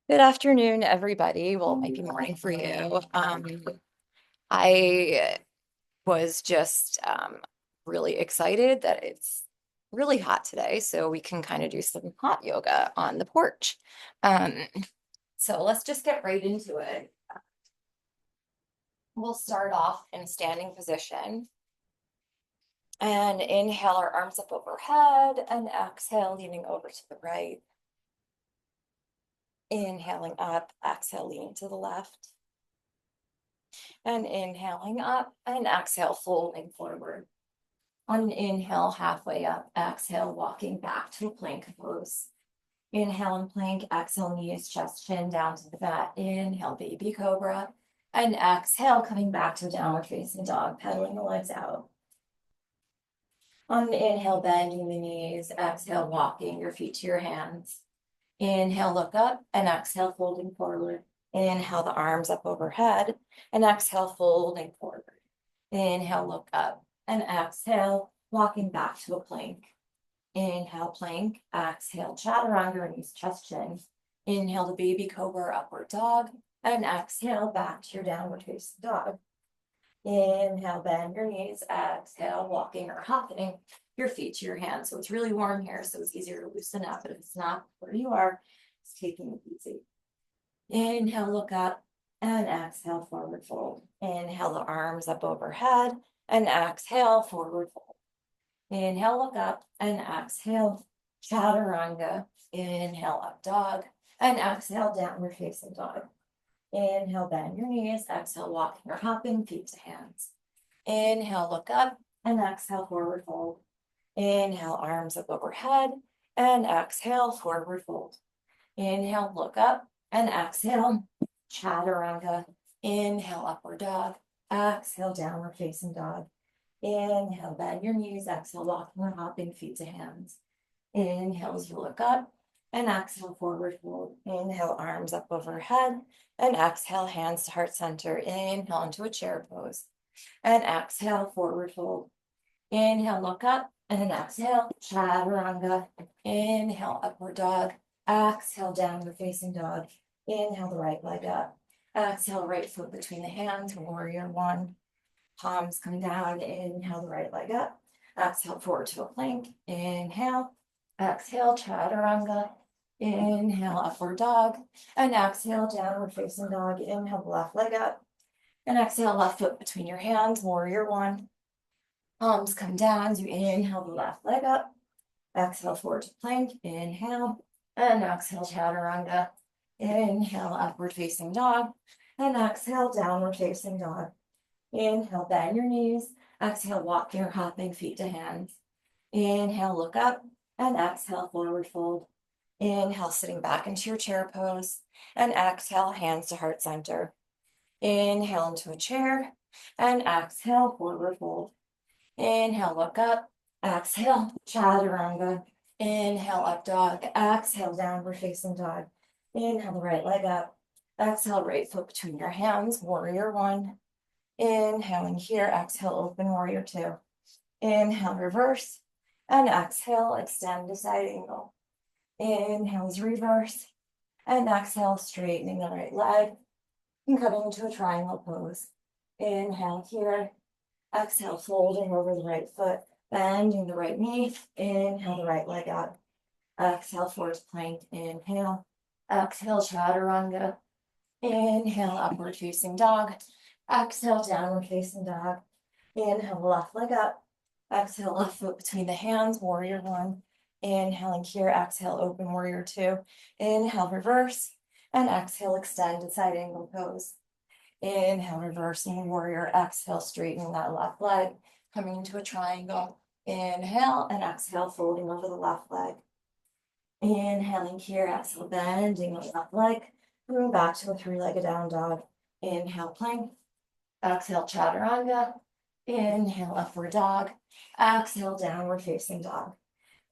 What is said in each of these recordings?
Good afternoon, everybody. Well, it might be morning for you. I was just really excited that it's really hot today, so we can kind of do some hot yoga on the porch. Um, so let's just get right into it. We'll start off in standing position and inhale our arms up overhead and exhale, leaning over to the right. Inhaling up, exhale, leaning to the left. And inhaling up and exhale, folding forward. On an inhale, halfway up, exhale, walking back to a plank pose. Inhale and plank, exhale, knees, chest, chin down to the mat. Inhale, baby cobra. And exhale, coming back to downward facing dog, pedaling the legs out. On an inhale, bending the knees. Exhale, walking your feet to your hands. Inhale, look up, and exhale, folding forward. Inhale the arms up overhead, and exhale, folding forward. Inhale, look up, and exhale, walking back to a plank. Inhale, plank, exhale, chaturanga, knees, chest, chin. Inhale the baby cobra, upward dog, and exhale, back to your downward facing dog. Inhale, bend your knees, exhale, walking or hopping your feet to your hands. So it's really warm here, so it's easier to loosen up, but if it's not where you are, it's taking it easy. Inhale, look up, and exhale, forward fold. Inhale the arms up overhead, and exhale, forward fold. Inhale, look up, and exhale, chaturanga. Inhale, up dog, and exhale, downward facing dog. Inhale, bend your knees. Exhale, walking or hopping, feet to hands. Inhale, look up, and exhale, forward fold. Inhale, arms up overhead, and exhale, forward fold. Inhale, look up, and exhale, chaturanga. Inhale, upward dog. Exhale, downward facing dog. Inhale, bend your knees. Exhale, walking or hopping, feet to hands. Inhale as you look up, and exhale, forward fold. Inhale, arms up overhead, and exhale, hands to heart center. Inhale into a chair pose, and exhale, forward fold. Inhale, look up, and exhale, chaturanga. Inhale, upward dog. Exhale, downward facing dog. Inhale the right leg up. Exhale, right foot between the hands, warrior one. Palms come down. Inhale the right leg up. Exhale, forward to a plank. Inhale. Exhale, chaturanga. Inhale, upward dog. And exhale, downward facing dog. Inhale, the left leg up. And exhale, left foot between your hands, warrior one. Palms come down as you inhale the left leg up. Exhale, forward to plank. Inhale. And exhale, chaturanga. Inhale, upward facing dog. And exhale, downward facing dog. Inhale, bend your knees. Exhale, walking or hopping, feet to hands. Inhale, look up, and exhale, forward fold. Inhale, sitting back into your chair pose, and exhale, hands to heart center. Inhale into a chair, and exhale, forward fold. Inhale, look up, exhale, chaturanga. Inhale, up dog. Exhale, downward facing dog. Inhale, the right leg up. Exhale, right foot between your hands, warrior one. Inhaling here, exhale, open warrior two. Inhale, reverse, and exhale, extend to side angle. Inhale is reverse, and exhale, straightening the right leg and coming into a triangle pose. Inhale here, exhale, folding over the right foot, bending the right knee. Inhale, the right leg up. Exhale, forward plank. Inhale, exhale, chaturanga. Inhale, upward facing dog. Exhale, downward facing dog. Inhale, left leg up. Exhale, left foot between the hands, warrior one. Inhaling here, exhale, open warrior two. Inhale, reverse, and exhale, extend to side angle pose. Inhale, reversing warrior. Exhale, straightening that left leg, coming into a triangle. Inhale, and exhale, folding over the left leg. Inhaling here, exhale, bending the left leg, coming back to a three-legged down dog. Inhale, plank. Exhale, chaturanga. Inhale, upward dog. Exhale, downward facing dog.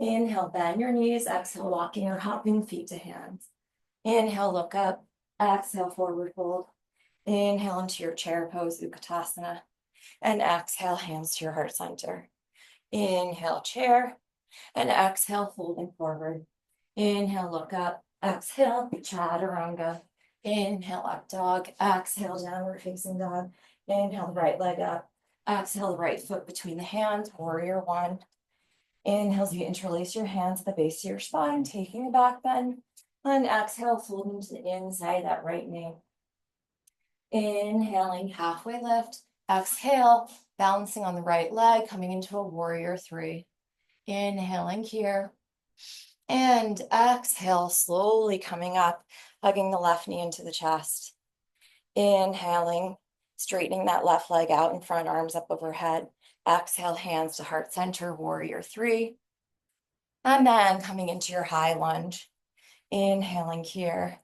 Inhale, bend your knees. Exhale, walking or hopping, feet to hands. Inhale, look up. Exhale, forward fold. Inhale into your chair pose, Utkatasana. And exhale, hands to your heart center. Inhale, chair. And exhale, folding forward. Inhale, look up. Exhale, chaturanga. Inhale, up dog. Exhale, downward facing dog. Inhale, the right leg up. Exhale, the right foot between the hands, warrior one. Inhale as you interlace your hands at the base of your spine, taking a back bend. And exhale, fold into the inside of that right knee. Inhaling, halfway lift. Exhale, balancing on the right leg, coming into a warrior three. Inhaling here. And exhale, slowly coming up, hugging the left knee into the chest. Inhaling, straightening that left leg out in front, arms up overhead. Exhale, hands to heart center, warrior three. And then coming into your high lunge. Inhaling here.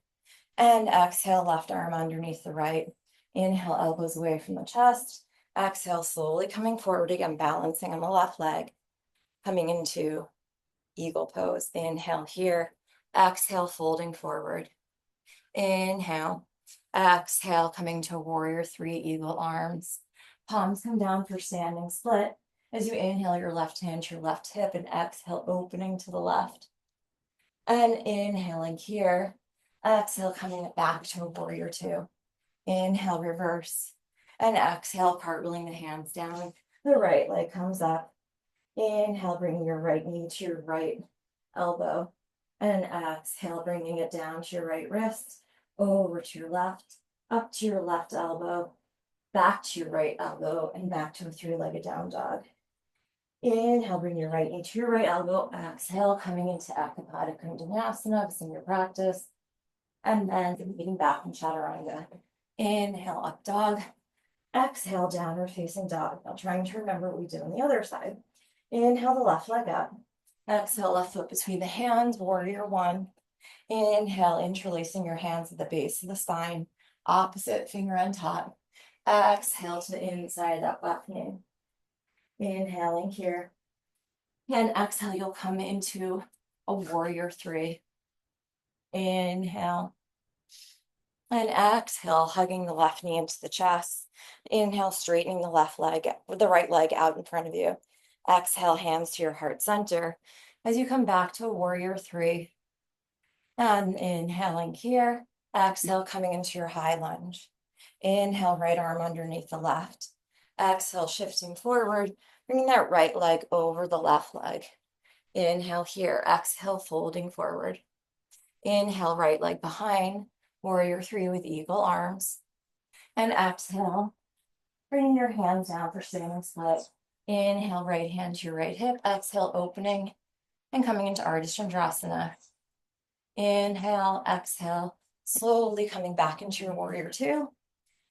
And exhale, left arm underneath the right. Inhale, elbows away from the chest. Exhale, slowly coming forward again, balancing on the left leg. Coming into eagle pose. Inhale here. Exhale, folding forward. Inhale. Exhale, coming to warrior three, eagle arms. Palms come down for standing split. As you inhale your left hand to your left hip and exhale, opening to the left. And inhaling here. Exhale, coming back to a warrior two. Inhale, reverse. And exhale, cartwheeling the hands down. The right leg comes up. Inhale, bringing your right knee to your right elbow. And exhale, bringing it down to your right wrist, over to your left, up to your left elbow, back to your right elbow, and back to a three-legged down dog. Inhale, bring your right knee to your right elbow. Exhale, coming into Ekapada Kundalini in your practice. And then meeting back in Chaturanga. Inhale, up dog. Exhale, downward facing dog. Now trying to remember what we did on the other side. Inhale, the left leg up. Exhale, left foot between the hands, warrior one. Inhale, interlacing your hands at the base of the spine, opposite finger on top. Exhale to the inside of that left knee. Inhaling here. And exhale, you'll come into a warrior three. Inhale. And exhale, hugging the left knee into the chest. Inhale, straightening the left leg, the right leg out in front of you. Exhale, hands to your heart center. As you come back to a warrior three. And inhaling here. Exhale, coming into your high lunge. Inhale, right arm underneath the left. Exhale, shifting forward, bringing that right leg over the left leg. Inhale here. Exhale, folding forward. Inhale, right leg behind. Warrior three with eagle arms. And exhale, bringing your hands down for standing split. Inhale, right hand to your right hip. Exhale, opening and coming into Ardha Chandrasana. Inhale, exhale, slowly coming back into your warrior two.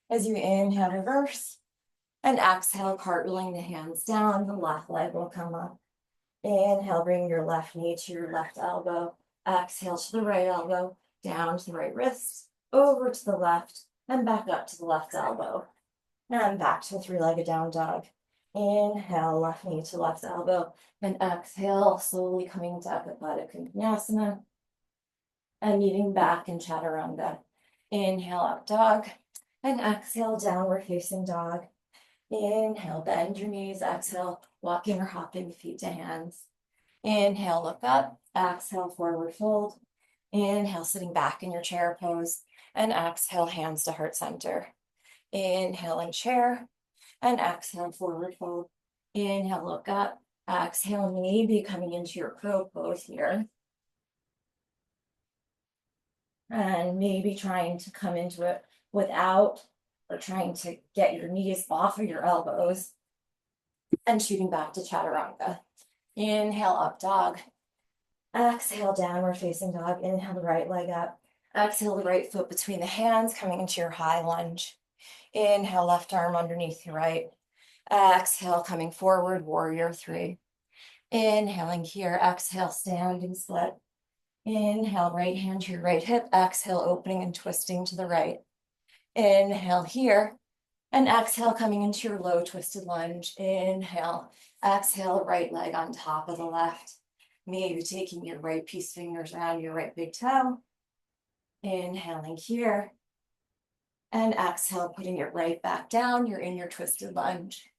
As you inhale, reverse. And exhale, cartwheeling the hands down. The left leg will come up. Inhale, bring your left knee to your left elbow. Exhale to the right elbow, down to the right wrist, over to the left, and back up to the left elbow. And back to a three-legged down dog. Inhale, left knee to left elbow, and exhale, slowly coming to Ekapada Kundalini. And meeting back in Chaturanga. Inhale, up dog, and exhale, downward facing dog. Inhale, bend your knees. Exhale, walking or hopping feet to hands. Inhale, look up. Exhale, forward fold. Inhale, sitting back in your chair pose. And exhale, hands to heart center. Inhale in chair. And exhale, forward fold. Inhale, look up. Exhale, maybe coming into your crow pose here. And maybe trying to come into it without, or trying to get your knees off of your elbows. And shooting back to Chaturanga. Inhale, up dog. Exhale, downward facing dog. Inhale, the right leg up. Exhale, the right foot between the hands, coming into your high lunge. Inhale, left arm underneath your right. Exhale, coming forward, warrior three. Inhaling here, exhale, standing split. Inhale, right hand to your right hip. Exhale, opening and twisting to the right. Inhale here. And exhale, coming into your low twisted lunge. Inhale, exhale, right leg on top of the left. Maybe taking your right peace fingers around your right big toe. Inhaling here. And exhale, putting it right back down. You're in your twisted lunge.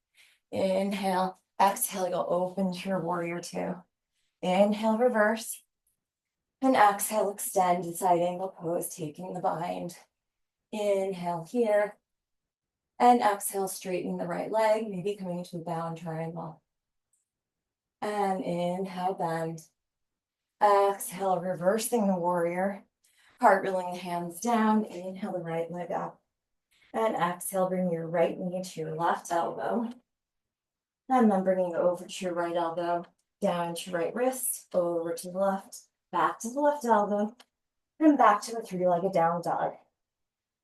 Inhale, exhale, you'll open to your warrior two. Inhale, reverse. And exhale, extend to side angle pose, taking the bind. Inhale here. And exhale, straighten the right leg, maybe coming to a bound triangle. And inhale, bend. Exhale, reversing the warrior. Cartwheeling the hands down. Inhale the right leg up. And exhale, bring your right knee to your left elbow. And then bringing it over to your right elbow, down to your right wrist, over to the left, back to the left elbow, and back to a three-legged down dog.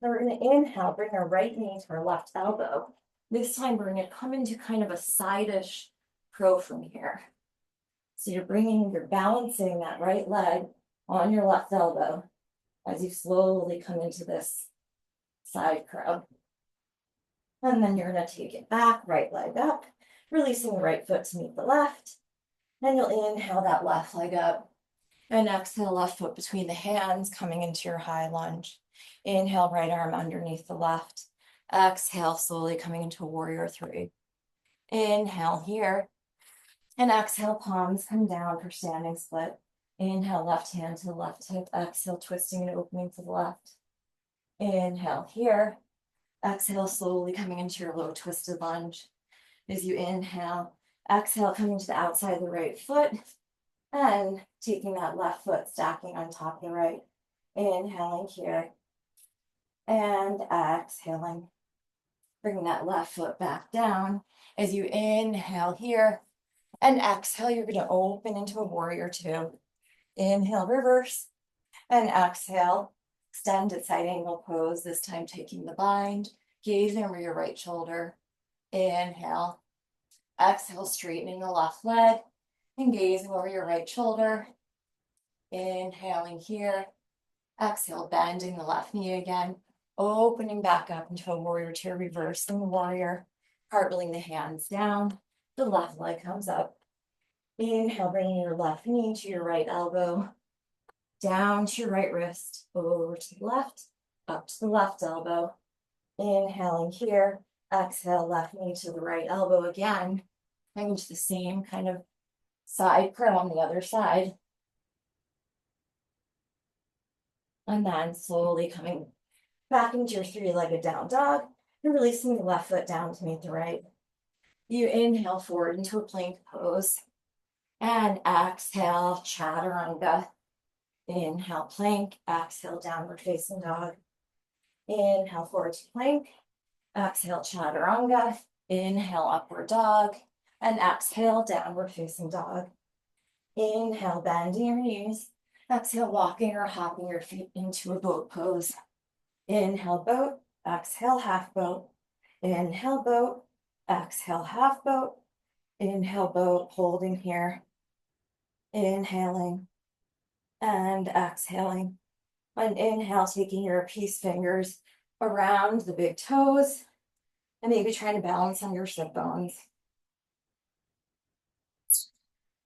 Now we're going to inhale, bring our right knee to our left elbow. This time we're going to come into kind of a side-ish crow from here. So you're balancing that right leg on your left elbow as you slowly come into this side crow. And then you're going to take it back, right leg up, releasing the right foot to meet the left. Then you'll inhale that left leg up and exhale left foot between the hands, coming into your high lunge. Inhale, right arm underneath the left. Exhale, slowly coming into warrior three. Inhale here. And exhale, palms come down for standing split. Inhale, left hand to the left hip. Exhale, twisting and opening to the left. Inhale here. Exhale, slowly coming into your low twisted lunge. As you inhale, exhale, coming to the outside of the right foot. And taking that left foot, stacking on top of the right. Inhaling here. And exhaling. Bringing that left foot back down. As you inhale here. And exhale, you're going to open into a warrior two. Inhale, reverse. And exhale, extended side angle pose. This time taking the bind, gazing over your right shoulder. Inhale. Exhale, straightening the left leg and gazing over your right shoulder. Inhaling here. Exhale, bending the left knee again. Opening back up into a warrior two, reversing the warrior. Cartwheeling the hands down. The left leg comes up. Inhale, bringing your left knee to your right elbow. Down to your right wrist. Over to the left. Up to the left elbow. Inhaling here. Exhale, left knee to the right elbow again. Coming to the same kind of side crow on the other side. And then slowly coming back into your three-legged down dog and releasing the left foot down to meet the right. You inhale forward into a plank pose and exhale, chaturanga. Inhale, plank. Exhale, downward facing dog. Inhale, forward to plank. Exhale, chaturanga. Inhale, upward dog. And exhale, downward facing dog. Inhale, bending your knees. Exhale, walking or hopping your feet into a boat pose. Inhale, boat. Exhale, half boat. Inhale, boat. Exhale, half boat. Inhale, boat, holding here. Inhaling and exhaling. On inhale, taking your peace fingers around the big toes and maybe trying to balance on your sit bones.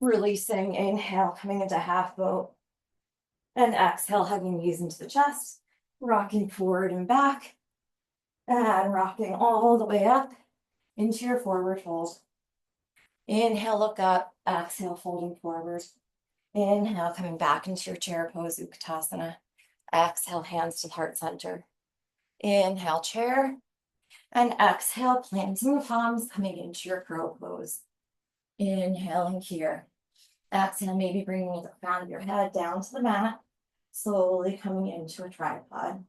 Releasing, inhale, coming into half boat. And exhale, hugging knees into the chest, rocking forward and back, and rocking all the way up into your forward fold. Inhale, look up. Exhale, folding forward. Inhale, coming back into your chair pose, Utkatasana. Exhale, hands to the heart center. Inhale, chair. And exhale, planting the palms, coming into your crow pose. Inhaling here. Exhale, maybe bringing the crown of your head down to the mat. Slowly coming into a tripod.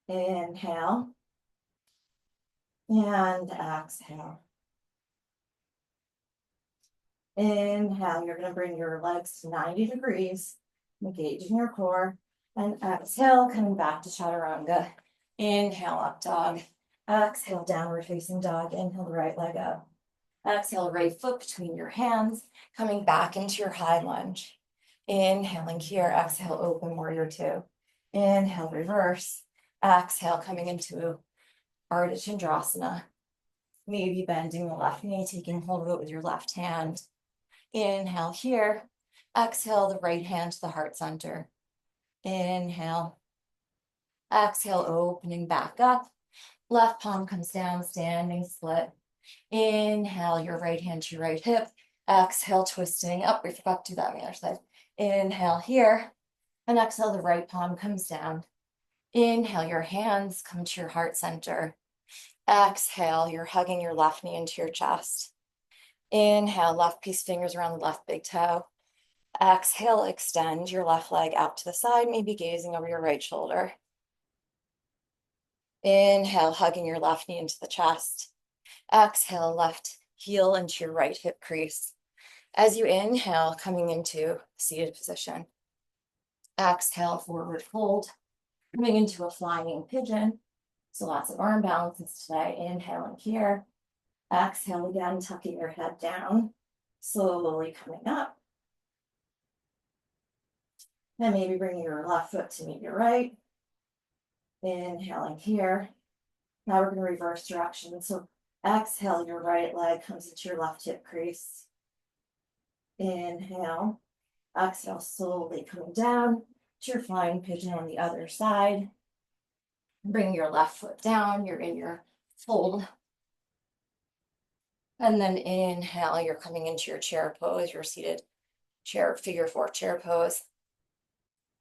Inhale. And exhale. Inhale, you're going to bring your legs to 90 degrees, engaging your core. And exhale, coming back to chaturanga. Inhale, up dog. Exhale, downward facing dog. Inhale, the right leg up. Exhale, right foot between your hands, coming back into your high lunge. Inhaling here, exhale, open warrior two. Inhale, reverse. Exhale, coming into Ardha Chandrasana. Maybe bending the left knee, taking hold of it with your left hand. Inhale here. Exhale, the right hand to the heart center. Inhale. Exhale, opening back up. Left palm comes down, standing split. Inhale, your right hand to your right hip. Exhale, twisting up. We forgot to do that on the other side. Inhale here. And exhale, the right palm comes down. Inhale, your hands come to your heart center. Exhale, you're hugging your left knee into your chest. Inhale, left piece fingers around the left big toe. Exhale, extend your left leg out to the side, maybe gazing over your right shoulder. Inhale, hugging your left knee into the chest. Exhale, left heel into your right hip crease. As you inhale, coming into seated position. Exhale, forward fold, coming into a flying pigeon. So lots of arm balances today. Inhaling here. Exhale again, tucking your head down, slowly coming up. Then maybe bring your left foot to meet your right. Inhaling here. Now we're going to reverse direction. So exhale, your right leg comes into your left hip crease. Inhale. Exhale, slowly coming down to your flying pigeon on the other side. Bring your left foot down. You're in your fold. And then inhale, you're coming into your chair pose, your seated chair, figure 4 chair pose.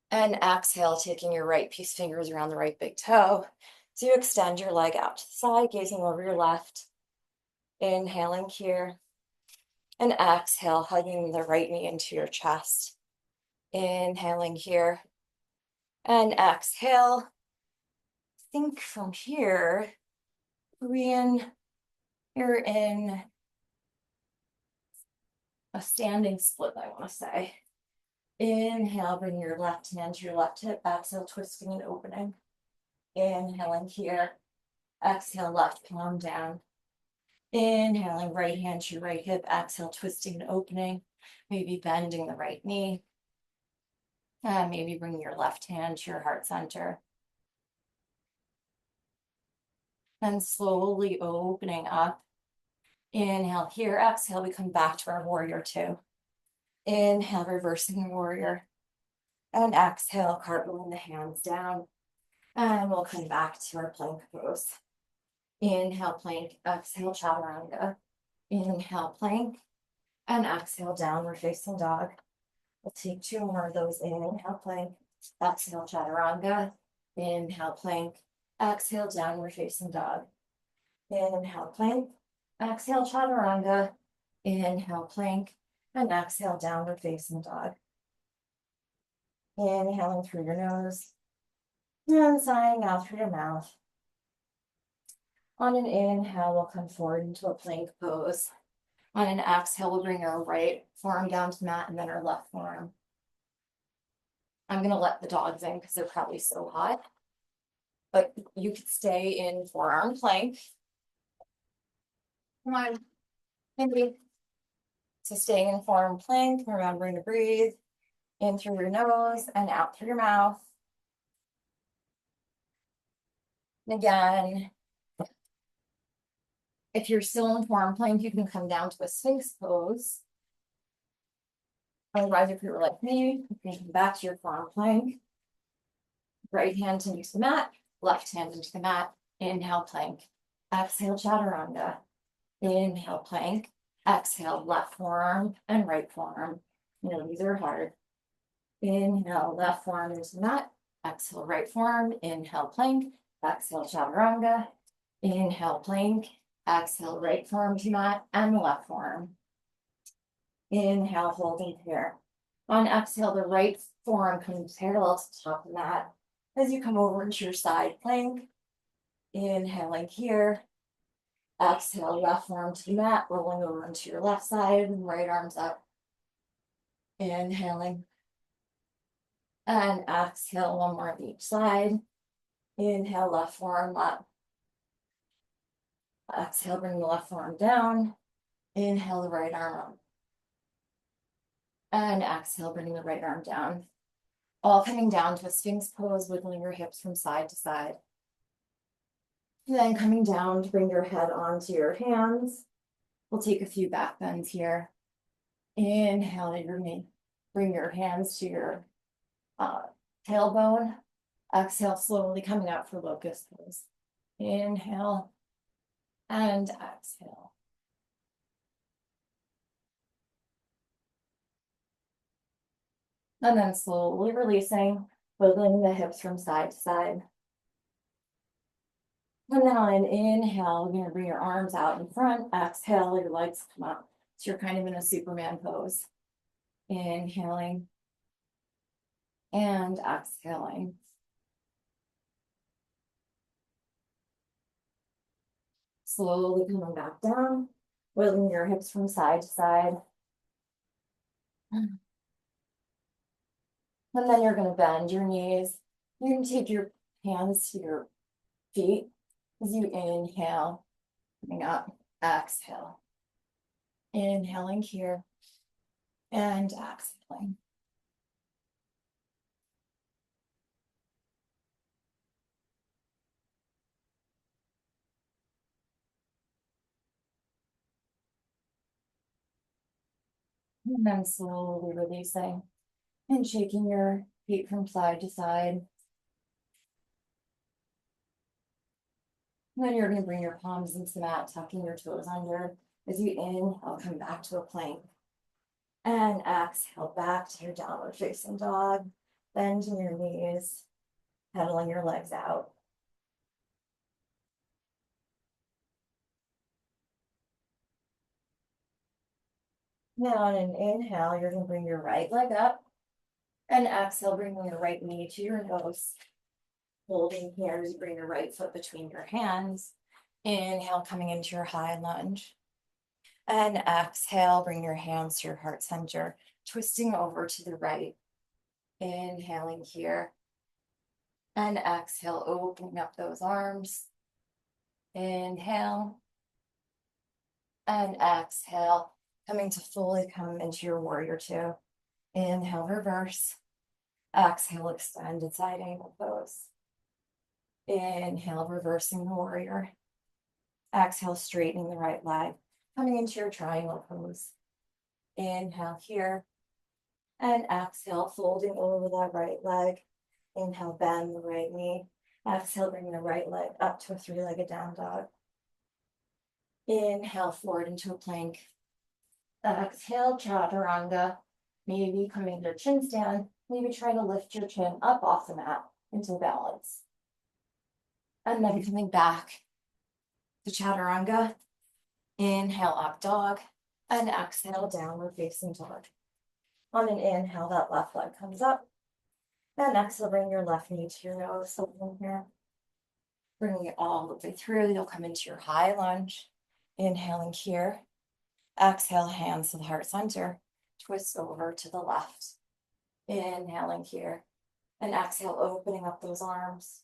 And exhale, taking your right piece fingers around the right big toe. So you extend your leg out to the side, gazing over your left. Inhaling here. And exhale, hugging the right knee into your chest. Inhaling here. And exhale. Think from here, you're in a standing split, I want to say. Inhale, bring your left hand to your left hip. Exhale, twisting and opening. Inhaling here. Exhale, left palm down. Inhaling, right hand to your right hip. Exhale, twisting and opening. Maybe bending the right knee. And maybe bring your left hand to your heart center. And slowly opening up. Inhale here. Exhale, we come back to our warrior 2. Inhale, reversing the warrior. And exhale, cartwheeling the hands down. And we'll come back to our plank pose. Inhale, plank. Exhale, chaturanga. Inhale, plank. And exhale, downward facing dog. We'll take 2 more of those. Inhale, plank. Exhale, chaturanga. Inhale, plank. Exhale, downward facing dog. Inhale, plank. Exhale, chaturanga. Inhale, plank. And exhale, downward facing dog. Inhaling through your nose. And sighing out through your mouth. On an inhale, we'll come forward into a plank pose. On an exhale, we'll bring our right forearm down to the mat and then our left forearm. I'm going to let the dogs in because they're probably so hot. But you could stay in forearm plank. Come on. Maybe. So staying in forearm plank, remembering to breathe in through your nose and out through your mouth. And again, if you're still in forearm plank, you can come down to a sphinx pose. Otherwise, if you're like me, you can come back to your forearm plank. Right hand into the mat, left hand into the mat. Inhale, plank. Exhale, chaturanga. Inhale, plank. Exhale, left forearm and right forearm. You know, these are hard. Inhale, left forearm into the mat. Exhale, right forearm. Inhale, plank. Exhale, chaturanga. Inhale, plank. Exhale, right forearm to mat and left forearm. Inhale, holding here. On exhale, the right forearm comes parallel to the top of the mat as you come over into your side plank. Inhaling here. Exhale, left forearm to the mat, rolling over into your left side, and right arms up. Inhaling. And exhale, 1 more on each side. Inhale, left forearm up. Exhale, bring the left forearm down. Inhale, the right arm up. And exhale, bringing the right arm down. All coming down to a sphinx pose, wiggling your hips from side to side. And then coming down to bring your head onto your hands. We'll take a few back bends here. Inhale, bring your hands to your tailbone. Exhale, slowly coming out for locust pose. Inhale and exhale. And then slowly releasing, wiggling the hips from side to side. And then on an inhale, you're gonna bring your arms out in front. Exhale, your legs come up. So you're kind of in a Superman pose. Inhaling and exhaling. Slowly coming back down, wiggling your hips from side to side. And then you're gonna bend your knees. You can take your hands to your feet as you inhale, coming up, exhale. Inhaling here and exhaling. And then slowly releasing and shaking your feet from side to side. And then you're going to bring your palms into the mat, tucking your toes under. As you inhale, come back to a plank. And exhale back to your downward facing dog. Bending your knees, pedaling your legs out. Now on an inhale, you're going to bring your right leg up. And exhale, bringing your right knee to your nose. Holding here as you bring your right foot between your hands. Inhale, coming into your high lunge. And exhale, bring your hands to your heart center, twisting over to the right. Inhaling here. And exhale, opening up those arms. Inhale. And exhale, coming to fully come into your warrior two. Inhale, reverse. Exhale, extended side angle pose. Inhale, reversing the warrior. Exhale, straightening the right leg, coming into your triangle pose. Inhale here. And exhale, folding over that right leg. Inhale, bend the right knee. Exhale, bring the right leg up to a three-legged down dog. Inhale, forward into a plank. Exhale, chaturanga. Maybe coming to chin stand. Maybe try to lift your chin up off the mat into balance. And then coming back to chaturanga. Inhale, up dog. And exhale, downward facing dog. On an inhale, that left leg comes up. And exhale, bring your left knee to your nose. So in here, bringing it all the way through. You'll come into your high lunge. Inhaling here. Exhale, hands to the heart center. Twist over to the left. Inhaling here. And exhale, opening up those arms.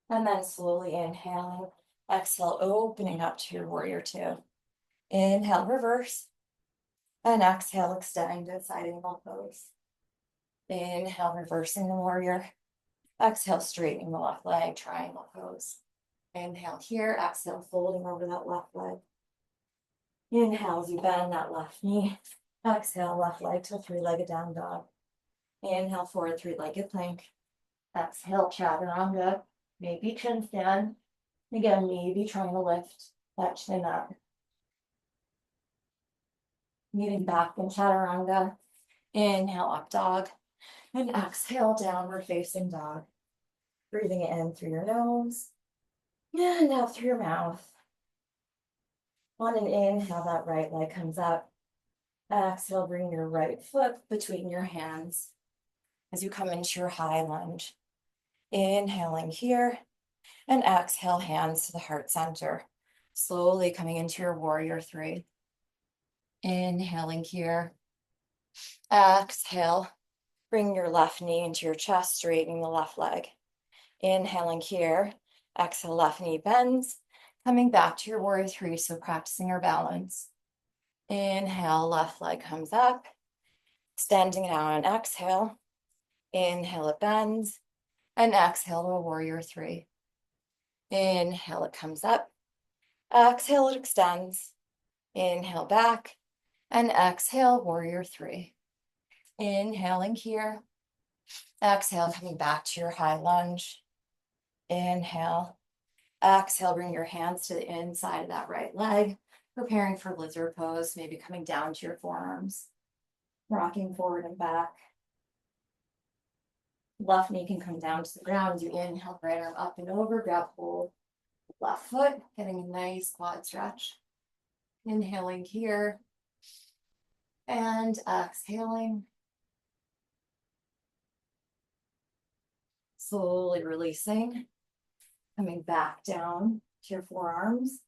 And then slowly inhaling. Exhale, opening up to your warrior two. Inhale, reverse. And exhale, extended side angle pose. Inhale, reversing the warrior. Exhale, straightening the left leg, triangle pose. Inhale here, exhale, folding over that left leg. Inhale as you bend that left knee. Exhale, left leg to a three-legged down dog. Inhale, forward three-legged plank. Exhale, chaturanga. Maybe chin stand. Again, maybe trying to lift that chin up. Getting back in chaturanga. Inhale, up dog. And exhale, downward facing dog. Breathing in through your nose. And out through your mouth. On an inhale, that right leg comes up. Exhale, bring your right foot between your hands as you come into your high lunge. Inhaling here. And exhale, hands to the heart center. Slowly coming into your warrior three. Inhaling here. Exhale. Bring your left knee into your chest, straightening the left leg. Inhaling here. Exhale, left knee bends. Coming back to your warrior three, so practicing our balance. Inhale, left leg comes up. Extending it out on exhale. Inhale, it bends. And exhale to a warrior three. Inhale, it comes up. Exhale, it extends. Inhale back. And exhale, warrior three. Inhaling here. Exhale, coming back to your high lunge. Inhale. Exhale, bring your hands to the inside of that right leg. Preparing for lizard pose, maybe coming down to your forearms, rocking forward and back. Left knee can come down to the ground. You inhale, right arm up and over, grab hold. Left foot, getting a nice quad stretch. Inhaling here and exhaling. Slowly releasing, coming back down to your forearms.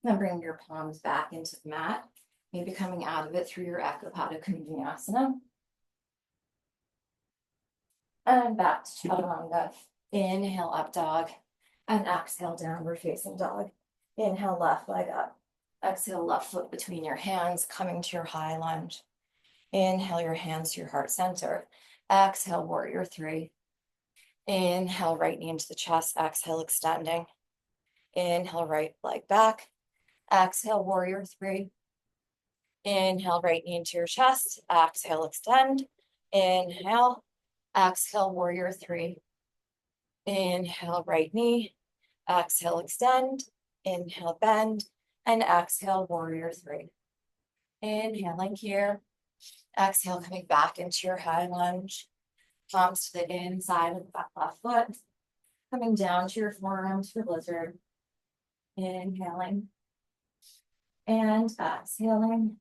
Then bring your palms back into the mat, maybe coming out of it through your Ekapada Konasana. And back to Chaturanga. Inhale, up dog, and exhale, downward facing dog. Inhale, left leg up. Exhale, left foot between your hands, coming to your high lunge. Inhale your hands to your heart center. Exhale, warrior three. Inhale, right knee into the chest. Exhale, extending. Inhale, right leg back. Exhale, warrior three. Inhale, right knee into your chest. Exhale, extend. Inhale. Exhale, warrior three. Inhale, right knee. Exhale, extend. Inhale, bend. And exhale, warrior three. Inhaling here. Exhale, coming back into your high lunge. Palms to the inside of the left foot. Coming down to your forearms for lizard. Inhaling. And exhaling.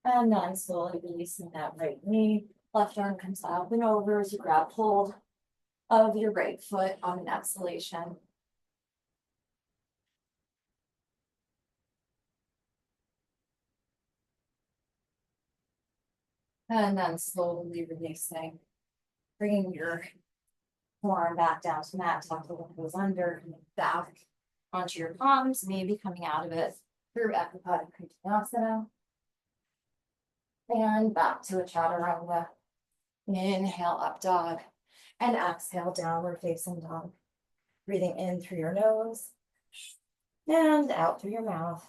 And then slowly releasing that right knee. Left arm comes up and over as you grab hold of your right foot on an exhalation. And then slowly releasing, bringing your forearm back down to the mat, tuck the elbows under, and back onto your palms, maybe coming out of it through Ekapada Konasana. And back to a Chaturanga. Inhale, up dog, and exhale, downward facing dog. Breathing in through your nose and out through your mouth.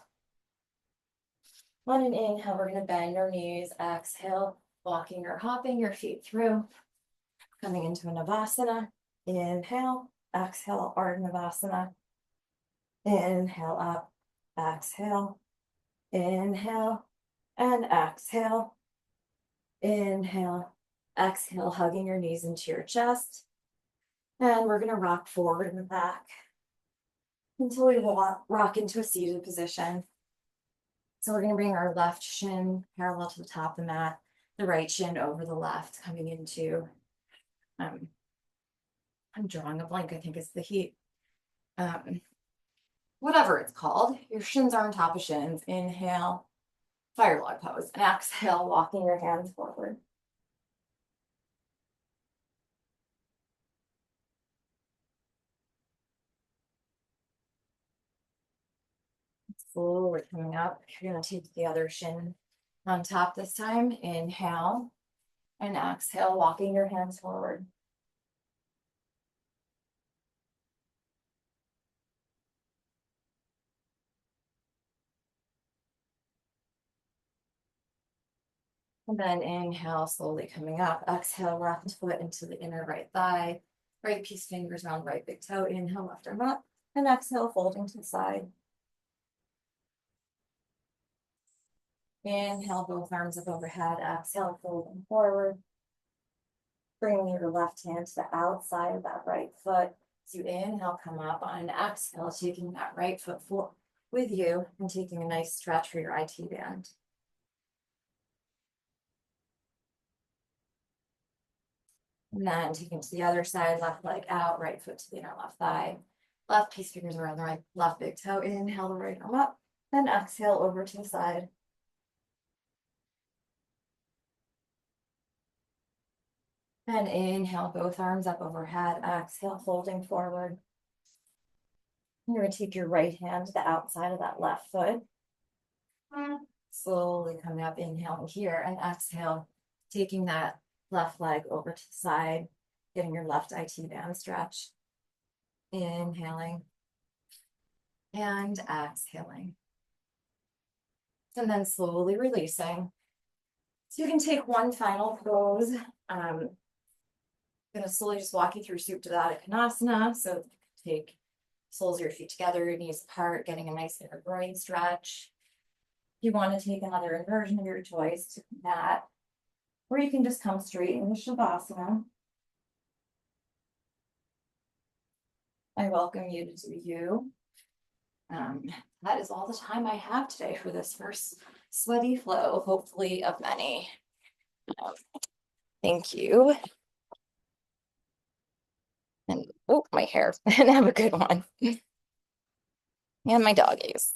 On an inhale, we're going to bend our knees. Exhale, walking or hopping your feet through. Coming into a Navasana. Inhale, exhale, Ardha Navasana. Inhale up, exhale, inhale, and exhale. Inhale, exhale, hugging your knees into your chest. And we're going to rock forward and back until we rock into a seated position. So we're going to bring our left shin parallel to the top of the mat, the right shin over the left, coming into, I'm drawing a blank, I think it's the heat. Whatever it's called, your shins are on top of shins. Inhale, fire log pose, and exhale, walking your hands forward. Slowly coming up, you're going to take the other shin on top this time. Inhale and exhale, walking your hands forward. And then inhale, slowly coming up. Exhale, left foot into the inner right thigh. Right peace fingers around right big toe. Inhale, left arm up. And exhale, folding to the side. Inhale, both arms up overhead. Exhale, folding forward. Bringing your left hand to the outside of that right foot. So you inhale, come up. On an exhale, taking that right foot forward with you and taking a nice stretch for your IT band. And then taking to the other side, left leg out, right foot to the inner left thigh. Left peace fingers around the right, left big toe. Inhale the right arm up. Then exhale over to the side. And inhale, both arms up overhead. Exhale, folding forward. You're going to take your right hand to the outside of that left foot. Slowly coming up, inhaling here, and exhale, taking that left leg over to the side, getting your left IT band stretch. Inhaling and exhaling. And then slowly releasing. So you can take one final pose. I'm going to slowly just walk you through Supta Konasana. So take soles of your feet together, knees apart, getting a nice inner groin stretch. If you want to take another inversion of your choice to that, or you can just come straight into Shavasana. I welcome you to do you. That is all the time I have today for this first sweaty flow, hopefully of many. Thank you. And oh, my hair. And have a good one. And my doggies.